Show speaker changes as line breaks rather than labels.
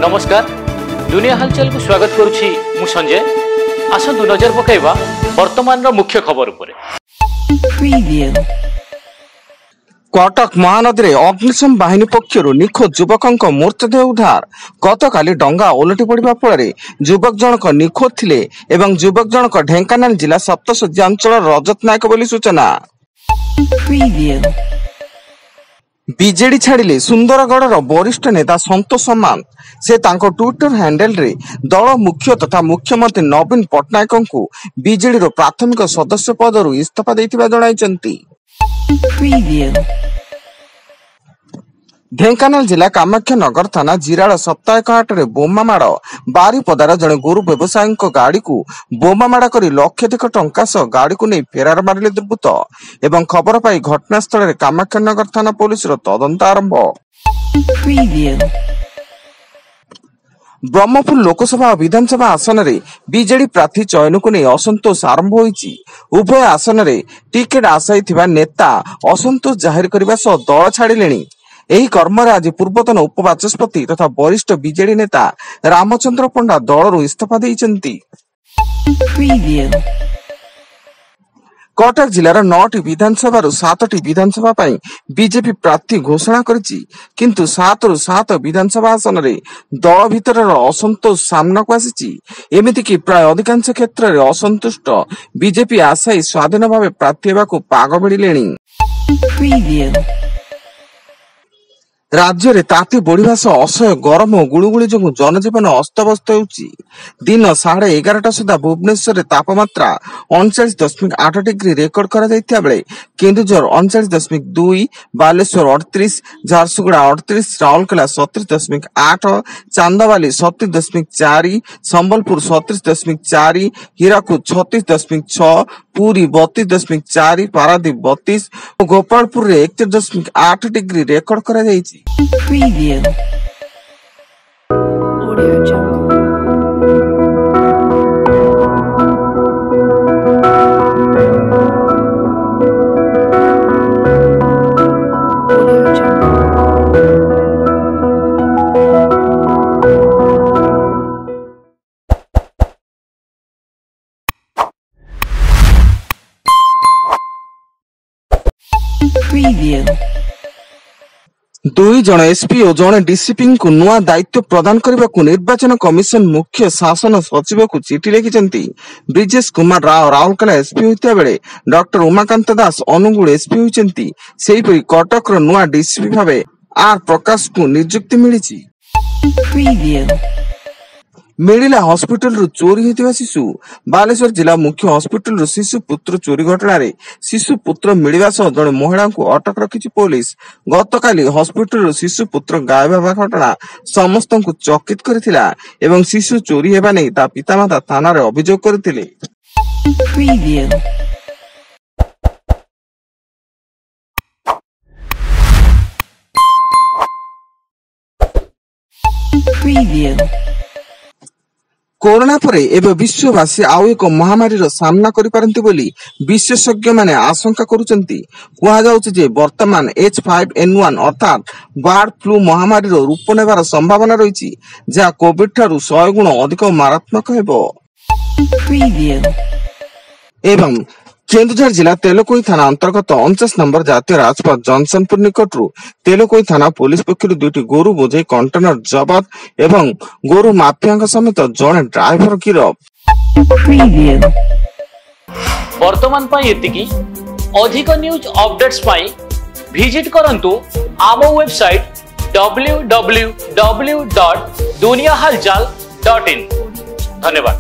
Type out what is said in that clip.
नमस्कार दुनिया हलचल को स्वागत करुछि मु संजय। आसंतु नजर पकाइबा वर्तमान रो मुख्य खबर उपरे।
कटक महानदी में अग्निशम बाहिनी पक्षर निखोज युवक मृतदेह उद्धार। गतकाली डंगा ओलटि पड़ा फल युवक जनक निखोज थिले एवं युवक जनक ढेंकानाल जिला सप्तशଯ୍ୟା अंचल रजत नायक बोली सूचना। बीजेडी छाड़िले सुंदरगढ़ वरिष्ठ नेता संतोष सम्मान। से तांको ट्विटर हैंडल रे दल मुख्य तथा मुख्यमंत्री नवीन पट्टनायक को बीजेडी रो प्राथमिक सदस्य पदरु इस्तीफा देथिबा जणाइचंती। ढेंकानाल जिला कामाख्यानगर थाना जिराड़ सप्ताहिक हाट में बोमा माड़ बारिपदार जड़े गोरु व्यवसायी गाड़ी को बोमा माड़ कर लक्षाधिक टंका सह गाड़ी को नहीं फेरार मारिले दुर्बृत्त एवं खबर पाई घटनास्थल में कामाख्यानगर थाना पुलिस तदंत आरंभ। ब्रह्मपुर लोकसभा और विधानसभा आसन में बीजेडी प्रार्थी चयन को नहीं असंतोष आरंभ होईची। उभय आसन में टिकेट आशायी नेता असंतोष जाहिर करने सह दल छाड़िले। ଏହି କର୍ମରେ ଆଜି ପୂର୍ବତନ ଉପବାଚସ୍ପତି ତଥା ବରିଷ୍ଠ ବିଜେଡି ନେତା ରାମଚନ୍ଦ୍ର ପଣ୍ଡା ଦଳରୁ ଇସ୍ତଫା ଦେଇଛନ୍ତି। कटक जिलार 9टी विधानसभा 7टी विधानसभा ପାଇଁ बीजेपी प्रार्थी घोषणा କରିଛି, କିନ୍ତୁ 7 ରୁ 7 विधानसभा आसन रे दल भितर असंतोष सामना को आसीଛି। एमिति कि प्राय अधिकांश क्षेत्र रे असंतुष्ट बीजेपी आशायी स्वाधीन भाव प्रार्थी हेबाकू पाग मिलिलेଣି। राज्य में ताती बढ़िया सह असह्य गरम और गुड़गुड़ी जो जनजीवन अस्तव्यस्त होउछि। दिन 11:30 सुधा भुवनेश्वर में तापमात्रा 39.8 डिग्री रेकर्ड करा जायतिया बेले केन्दुझर 39.2, बालेश्वर 38, झारसुगुड़ा 38, राउरकेला 37.8, चांदाबाली 37.4, संबलपुर 37.4, हीराकुद 36.6, पुरी 32.4, पारादीप 32 और गोपालपुर रे 31.8 डिग्री रेकर्ड करा जायछि। दुई जन एसपी और जड़े डीसीपी को नुआ दायित्व प्रदान करने को निर्वाचन कमिशन मुख्य शासन सचिव को चिठी लिखिं। ब्रिजेश कुमार राव राउरकेला एसपी होता बेले डॉक्टर उमाकांत दास अनुगुल एसपी होती। सेहीपरि कटक नुआ डीसीपी भाव आर प्रकाश को नियुक्ति मिली। मिलिला हॉस्पिटल रु चोरी होता शिशु। बालेश्वर जिला मुख्य हॉस्पिटल रु शिशु पुत्र चोरी घटना रे शिशु पुत्र मिलवा सह जड़े महिला को अटक रखी पुलिस। गतकाली हॉस्पिटल रु शिशु पुत्र गायब होगा घटना समस्त को चकित करथिला एवं शिशु चोरी हेबा नै ता पितामाता थाना रे अभियोग करथिले। कोरोना पर एवं विश्ववासी आउ एक महामारी सामना करिपारंती बोली विशेषज्ञ माने आशंका करुचंती। कहा जाउछि जे वर्तमान H5N1 अर्थात बर्ड फ्लू महामारी रूप नेबार संभावना रही जहाँ कोविड ठारू 100 गुण अधिक मारात्मक हेबो। एवं केन्दुझर जिला तेलकोई थाना अंतर्गत 49 नंबर जातीय राजपथ जनसनपुर निकटरू तेलकोई थाना पुलिस पक्षर 2टी गोरु बोझे कंटेनर जबत एवं गोरु माफिया समेत जड़े ड्राइवर गिरफ।
वर्तमान अधिक न्यूज अपडेट्स विजिट करंतु आम वेबसाइट www.duniyahalchal.in। धन्यवाद।